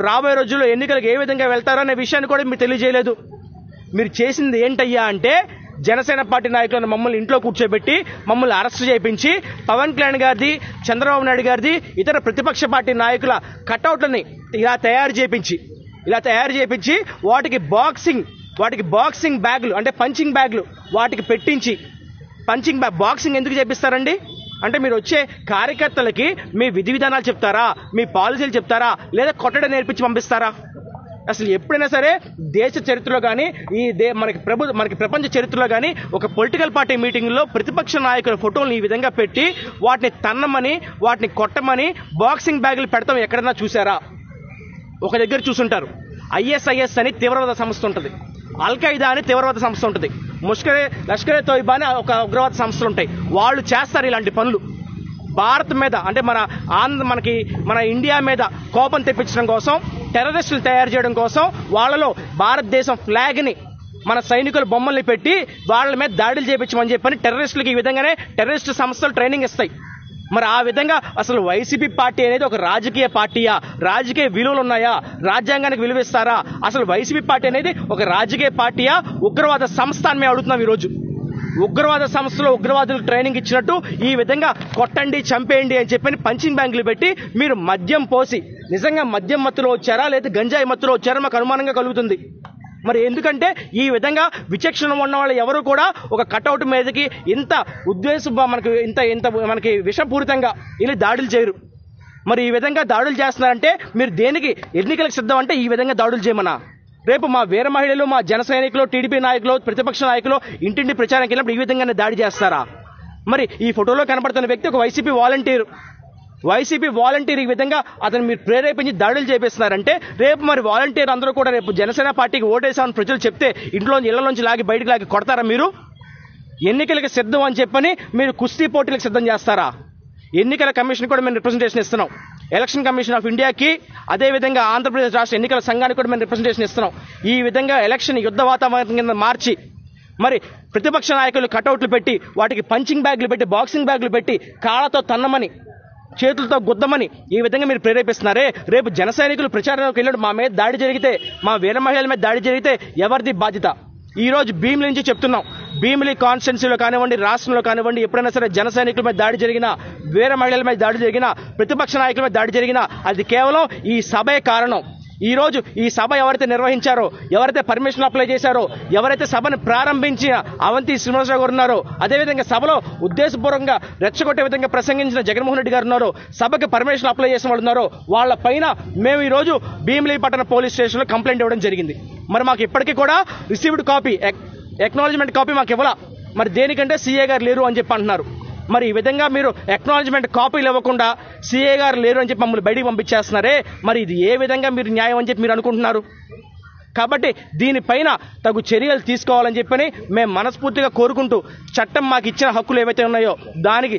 రాబోయే రోజుల్లో ఎన్నికలకు ఏ విధంగా వెళ్తారో అనే విషయాన్ని కూడా మీరు తెలియజేయలేదు. మీరు చేసింది ఏంటయ్యా అంటే జనసేన పార్టీ నాయకులను మమ్మల్ని ఇంట్లో కూర్చోబెట్టి మమ్మల్ని అరెస్ట్ చేయించి పవన్ కళ్యాణ్ గారిది, చంద్రబాబు నాయుడు గారిది, ఇతర ప్రతిపక్ష పార్టీ నాయకుల కటౌట్లని ఇలా తయారు చేయించి వాటికి బాక్సింగ్ బ్యాగులు అంటే పంచింగ్ బ్యాగులు వాటికి పెట్టించి బాక్సింగ్ ఎందుకు చేపిస్తారండి? అంటే మీరు వచ్చే కార్యకర్తలకి మీ విధి విధానాలు చెప్తారా, మీ పాలసీలు చెప్తారా, లేదా కొట్టడం నేర్పించి పంపిస్తారా? అసలు ఎప్పుడైనా సరే దేశ చరిత్రలో కానీ మనకి ప్రపంచ చరిత్రలో కానీ ఒక పొలిటికల్ పార్టీ మీటింగ్లో ప్రతిపక్ష నాయకుల ఫోటోలను ఈ విధంగా పెట్టి వాటిని తన్నమని, వాటిని కొట్టమని బాక్సింగ్ బ్యాగులు పెడతాం ఎక్కడన్నా చూసారా? ఒక దగ్గర చూసుంటారు. ISIS అని తీవ్రవాద సంస్థ ఉంటుంది, అల్-ఖైదా అని తీవ్రవాద సంస్థ ఉంటుంది, లష్కరే తోయిబా అని ఒక ఉగ్రవాద సంస్థలు ఉంటాయి. వాళ్ళు చేస్తారు ఇలాంటి పనులు. భారత్ మీద అంటే మన ఇండియా మీద కోపం తెప్పించడం కోసం, టెర్రరిస్టులు తయారు చేయడం కోసం వాళ్ళలో భారతదేశం ఫ్లాగ్ని, మన సైనికుల బొమ్మల్ని పెట్టి వాళ్ళ మీద దాడులు చేయించమని చెప్పని టెర్రరిస్టులకి ఈ విధంగానే టెర్రరిస్టు సంస్థలు ట్రైనింగ్ ఇస్తాయి. మరి ఆ విధంగా అసలు వైసీపీ పార్టీ అనేది ఒక రాజకీయ పార్టీయా? రాజకీయ విలువలు ఉన్నాయా? రాజ్యాంగానికి విలువ ఇస్తారా? అసలు వైసీపీ పార్టీ అనేది ఒక రాజకీయ పార్టీయా, ఉగ్రవాద సంస్థ అని మేము అడుగుతున్నాం ఈరోజు. ఉగ్రవాద సంస్థలో ఉగ్రవాదులకు ట్రైనింగ్ ఇచ్చినట్టు ఈ విధంగా కొట్టండి, చంపేయండి అని చెప్పని పంచింగ్ బ్యాంకులు పెట్టి మీరు మద్యం పోసి, నిజంగా మద్యం మత్తులో వచ్చారా లేదా గంజాయి మత్తులో వచ్చారా మాకు అనుమానంగా కలుగుతుంది. మరి ఎందుకంటే ఈ విధంగా విచక్షణ ఉన్న వాళ్ళు ఎవరు కూడా ఒక కటౌట్ మీదకి ఇంత మనకి విషపూరితంగా ఇలా దాడులు చేయరు. మరి ఈ విధంగా దాడులు చేస్తున్నారంటే మీరు దేనికి ఎన్నికలకు సిద్ధం అంటే ఈ విధంగా దాడులు చేయమన్నా? రేపు మా వీర మహిళలు, మా జన సైనికులు, టీడీపీ నాయకులు, ప్రతిపక్ష నాయకులు ఇంటింటి ప్రచారానికి వెళ్ళినప్పుడు ఈ విధంగానే దాడి చేస్తారా? మరి ఈ ఫోటోలో కనబడుతున్న వ్యక్తి ఒక వైసీపీ వాలంటీర్ ఈ విధంగా అతను మీరు ప్రేరేపించి దాడులు చేపిస్తున్నారంటే రేపు మరి వాలంటీర్ అందరూ కూడా రేపు జనసేన పార్టీకి ఓటేసామని ప్రజలు చెప్తే ఇళ్లలోంచి బయటికి లాగి కొడతారా? మీరు ఎన్నికలకు సిద్ధం అని చెప్పని మీరు కుస్తీ పోటీలకు సిద్ధం చేస్తారా? ఎన్నికల కమిషన్ కూడా మేము రిప్రజెంటేషన్ ఇస్తున్నాం. ఎలక్షన్ కమిషన్ ఆఫ్ ఇండియాకి, అదేవిధంగా ఆంధ్రప్రదేశ్ రాష్ట్ర ఎన్నికల సంఘానికి కూడా మేము రిప్రజెంటేషన్ ఇస్తున్నాం. ఈ విధంగా ఎలక్షన్ యుద్ధ వాతావరణం కింద మార్చి మరి ప్రతిపక్ష నాయకులు కటౌట్లు పెట్టి వాటికి పంచింగ్ బ్యాగులు పెట్టి, బాక్సింగ్ బ్యాగులు పెట్టి కాళ్ళతో తన్నమని, చేతులతో గుద్దమని ఈ విధంగా మీరు ప్రేరేపిస్తున్నారే. రేపు జన సైనికులు ప్రచారంలోకి వెళ్ళినప్పుడు మా మీద దాడి జరిగితే, మా వీర మహిళల మీద దాడి జరిగితే ఎవరిది బాధ్యత? ఈ రోజు భీమిలి నుంచి చెప్తున్నాం. భీమిలి కాన్స్టిట్యున్సీలో కానివ్వండి, రాష్ట్రంలో కానివ్వండి, ఎప్పుడైనా సరే జన సైనికుల మీద దాడి జరిగినా, వీర మహిళల మీద దాడి జరిగినా, ప్రతిపక్ష నాయకుల మీద దాడి జరిగినా అది కేవలం ఈ సభే కారణం. ఈ రోజు ఈ సభ ఎవరైతే నిర్వహించారో, ఎవరైతే పర్మిషన్ అప్లై చేశారో, ఎవరైతే సభను ప్రారంభించిన అవంతి శ్రీనివాసరావు గారు ఉన్నారో, అదేవిధంగా సభలో ఉద్దేశపూర్వకంగా రెచ్చగొట్టే విధంగా ప్రసంగించిన జగన్మోహన్ రెడ్డి గారు ఉన్నారో, సభకి పర్మిషన్ అప్లై చేసిన వాళ్ళు ఉన్నారో, వాళ్ళ పైన మేము ఈ రోజు భీమిలి పట్టణ పోలీస్ స్టేషన్లో కంప్లైంట్ ఇవ్వడం జరిగింది. మరి మాకు ఇప్పటికీ కూడా రిసీవ్డ్ కాపీ, ఎక్నాలజ్మెంట్ కాపీ మాకు ఇవ్వాల. మరి దేనికంటే సీఏ గారు లేరు అని చెప్పి అంటున్నారు. మరి ఈ విధంగా మీరు ఎక్నాలజ్మెంట్ కాపీలు ఇవ్వకుండా సీఏ గారు లేరు అని చెప్పి మమ్మల్ని బయటికి పంపించేస్తున్నారే. మరి ఇది ఏ విధంగా మీరు న్యాయం అని చెప్పి మీరు అనుకుంటున్నారు? కాబట్టి దీనిపైన తగు చర్యలు తీసుకోవాలని చెప్పని మేము మనస్ఫూర్తిగా కోరుకుంటూ, చట్టం మాకు ఇచ్చిన హక్కులు ఏవైతే ఉన్నాయో దానికి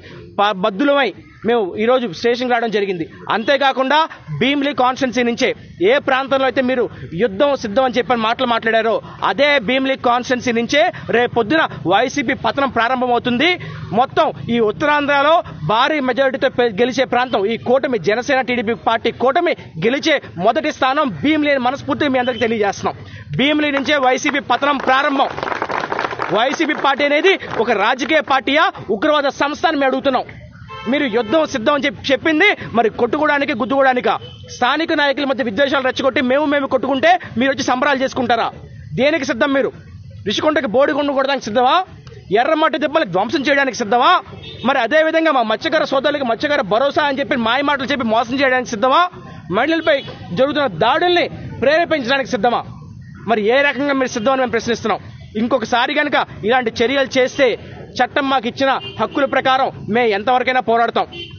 బద్దులమై మేము ఈరోజు స్టేషన్కి రావడం జరిగింది. అంతేకాకుండా భీమిలి కాన్స్టిట్యున్సీ నుంచే ఏ ప్రాంతంలో అయితే మీరు యుద్ధం సిద్ధం అని చెప్పని మాట్లాడారో అదే భీమిలి కాన్స్టిట్యున్సీ నుంచే రేపు పొద్దున వైసీపీ పతనం ప్రారంభమవుతుంది. మొత్తం ఈ ఉత్తరాంధ్రలో భారీ మెజారిటీతో గెలిచే ప్రాంతం ఈ కూటమి, జనసేన టీడీపీ పార్టీ కూటమి గెలిచే మొదటి స్థానం భీమిలి అని మనస్ఫూర్తిగా మీ అందరికీ తెలియజేస్తున్నాం. భీమిలి నుంచే వైసీపీ పతనం ప్రారంభం. వైసీపీ పార్టీ అనేది ఒక రాజకీయ పార్టీయా, ఉగ్రవాద సంస్థ అని మేము అడుగుతున్నాం. మీరు యుద్ధం సిద్ధం అని చెప్పింది మరి కొట్టుకోవడానికి, గుద్దుకోవడానికా? స్థానిక నాయకుల మధ్య విద్వేషాలు రెచ్చగొట్టి మేము కొట్టుకుంటే మీరు వచ్చి సంబరాలు చేసుకుంటారా? దేనికి సిద్ధం మీరు? రిషికొండకి బోడిగుండు కొట్టడానికి సిద్ధమా? ఎర్రమట్టి దెబ్బలకు ధ్వంసం చేయడానికి సిద్ధమా? మరి అదేవిధంగా మా మత్స్యకార సోదరులకి మత్స్యకార భరోసా అని చెప్పి మాయ మాటలు చెప్పి మోసం చేయడానికి సిద్ధమా? మహిళలపై జరుగుతున్న దాడుల్ని ప్రేరేపించడానికి సిద్ధమా? మరి ఏ రకంగా మీరు సిద్ధం అని మేము ప్రశ్నిస్తున్నాం. ఇంకొకసారి కనుక ఇలాంటి చర్యలు చేస్తే చట్టం మాకు ఇచ్చిన హక్కుల ప్రకారం మేము ఎంతవరకైనా పోరాడతాం.